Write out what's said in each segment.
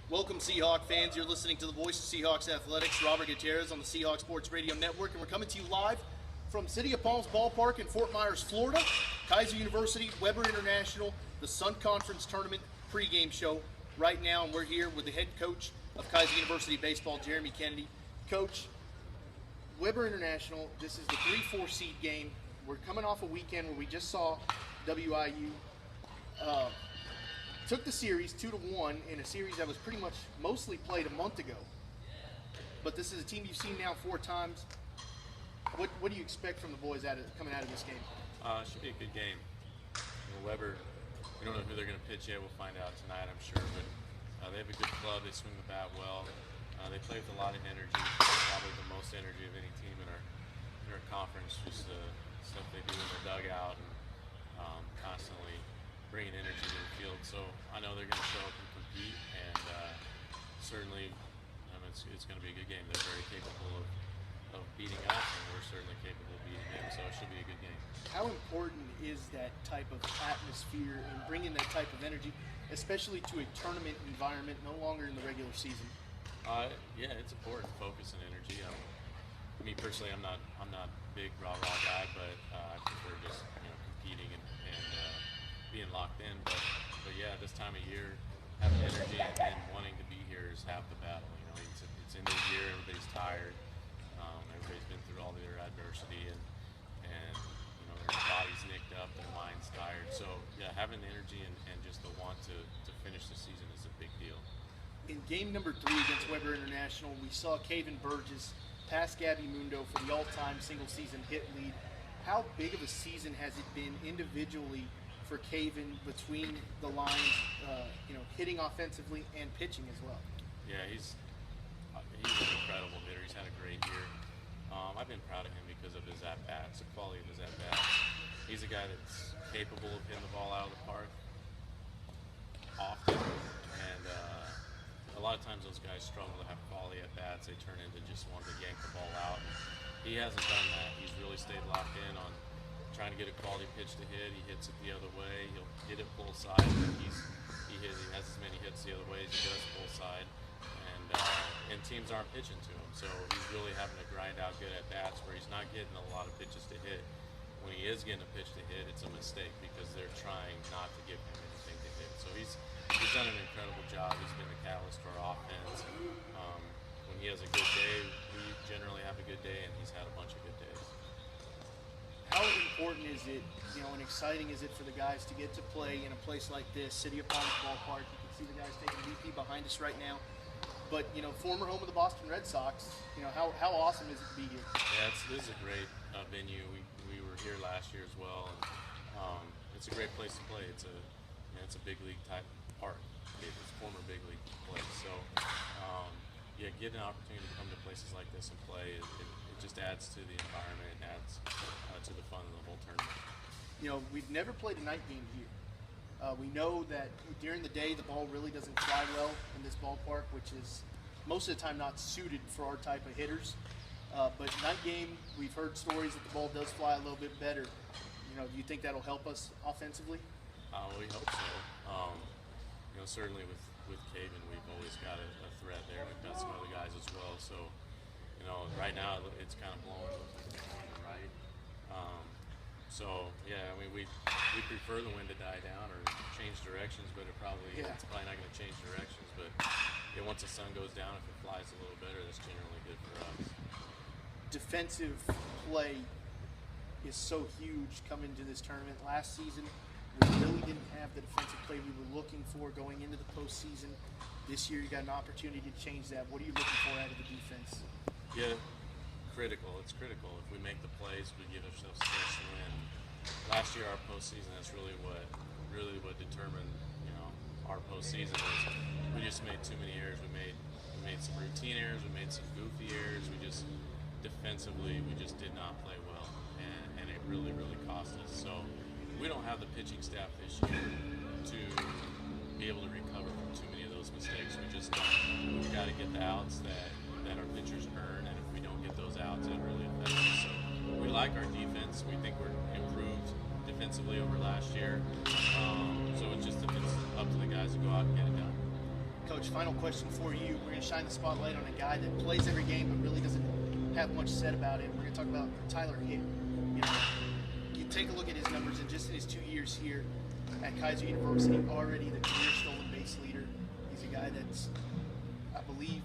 Welcome, Seahawk fans. You're listening to the voice of Seahawks Athletics, Robert Gutierrez on the Seahawks Sports Radio Network, and we're coming to you live from City of Palms Ballpark in Fort Myers, Florida. Keiser University, Weber International, the Sun Conference Tournament pregame show right now, and we're here with the head coach of Keiser University Baseball, Jeremy Kennedy. Coach, Weber International, this is the 3-4 seed game. We're coming off a weekend where we just saw WIU took the series 2-1 in a series that was pretty much mostly played a month ago. But this is a team you've seen now 4 times. What do you expect from the boys coming out of this game? It should be a good game. Weber, we don't know who they're going to pitch yet. We'll find out tonight, I'm sure. But they have a good club. They swing the bat well. They play with a lot of energy, probably the most energy of any team in our conference. Just the stuff they do in the dugout and constantly bringing energy to the field. So I know they're going to show up and compete, and certainly it's going to be a good game. They're very capable of beating us, and we're certainly capable of beating them. So it should be a good game. How important is that type of atmosphere and bringing that type of energy, especially to a tournament environment, no longer in the regular season? Yeah, it's important. Focus and energy. Me personally, I'm not a big rah-rah guy, but I prefer just competing and being locked in. But yeah, this time of year, having energy and wanting to be here is half the battle. It's end of the year, everybody's tired. Everybody's been through all their adversity, and their body's nicked up, their mind's tired. So yeah, having the energy and just the want to finish the season is a big deal. In game number 3 against Weber International, we saw Kevin Burgess pass Gabby Mundo for the all-time single-season hit lead. How big of a season has it been individually for Kevin between the lines, hitting offensively and pitching as well? Yeah, he's an incredible hitter. He's had a great year. I've been proud of him because of his at-bats, the quality of his at-bats. He's a guy that's capable of hitting the ball out of the park often, and a lot of times those guys struggle to have quality at-bats. They turn into just wanting to yank the ball out. He hasn't done that. He's really stayed locked in on trying to get a quality pitch to hit. He hits it the other way. He'll hit it full side. He has as many hits the other way as he does full side. And teams aren't pitching to him. So he's really having to grind out good at-bats where he's not getting a lot of pitches to hit. When he is getting a pitch to hit, it's a mistake because they're trying not to give him anything to hit. So he's done an incredible job. He's been the catalyst for our offense. When he has a good day, we generally have a good day, and he's had a bunch of good days. How important is it, and exciting is it for the guys to get to play in a place like this, City of Palms Ballpark? You can see the guys taking BP behind us right now. But, former home of the Boston Red Sox, how awesome is it to be here? Yeah, this is a great venue. We were here last year as well, and it's a great place to play. It's a big league type park. It's a former big league place. So, getting an opportunity to come to places like this and play, it just adds to the environment, it adds to the fun of the whole tournament. We've never played a night game here. We know that during the day the ball really doesn't fly well in this ballpark, which is most of the time not suited for our type of hitters. But night game, we've heard stories that the ball does fly a little bit better. Do you think that'll help us offensively? We hope so. Certainly with Kevin, we've always got a threat there. We've got some other guys as well. So, right now it's kind of blowing right. So yeah, we prefer the wind to die down or change directions, but it's probably not going to change directions. But once the sun goes down, if it flies a little better, that's generally good for us. Defensive play is so huge coming to this tournament. Last season, we really didn't have the defensive play we were looking for going into the postseason. This year, you got an opportunity to change that. What are you looking for out of the defense? Yeah, critical. It's critical. If we make the plays, we give ourselves a chance to win. Last year, our postseason, that's really what determined our postseason was. We just made too many errors. We made some routine errors. We made some goofy errors. Defensively, we just did not play well, and it really cost us. So we don't have the pitching staff this year to be able to recover from too many of those mistakes. We just don't. We've got to get the outs that our pitchers earn, and if we don't get those outs, it really affects us. So we like our defense. We think we're improved defensively over last year. So it's up to the guys to go out and get it done. Coach, final question for you. We're going to shine the spotlight on a guy that plays every game but really doesn't have much said about him. We're going to talk about Tyler Hitt. You know, you take a look at his numbers, and just in his 2 years here at Keiser University, already the career stolen base leader. He's a guy that's, I believe,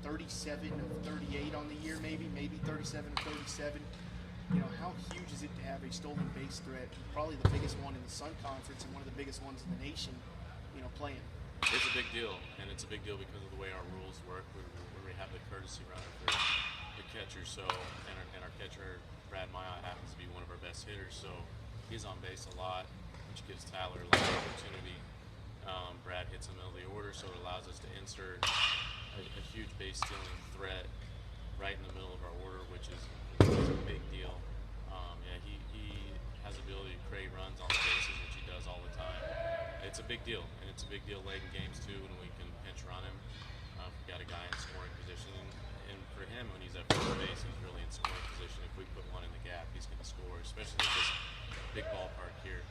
37 of 38 on the year, maybe 37 of 37. You know, how huge is it to have a stolen base threat? Probably the biggest one in the Sun Conference and one of the biggest ones in the nation, you know, playing. It's a big deal, and it's a big deal because of the way our rules work. We have the courtesy runner for the catcher, so and our catcher, Brad Maya, happens to be one of our best hitters, so he's on base a lot, which gives Tyler a lot of opportunity. Brad hits in the middle of the order, so it allows us to insert a huge base stealing threat right in the middle of our order, which is a big deal. He has the ability to create runs on the bases, which he does all the time. It's a big deal, and it's a big deal late in games too when we can pinch run him. We've got a guy in scoring position, and for him, when he's at first base, he's really in scoring position. If we put one in the gap, he's going to score, especially at this big ballpark here.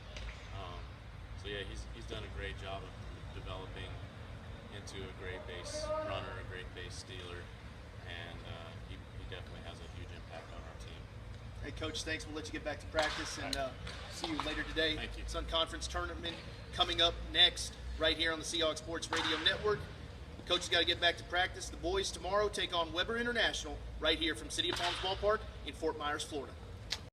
So yeah, he's done a great job of developing into a great base runner, a great base stealer, and he definitely has a huge impact on our team. Hey, Coach, thanks. We'll let you get back to practice, and see you later today. Thank you. Sun Conference Tournament coming up next right here on the Seahawks Sports Radio Network. The coach has got to get back to practice. The boys tomorrow take on Weber International right here from City of Palms Ballpark in Fort Myers, Florida.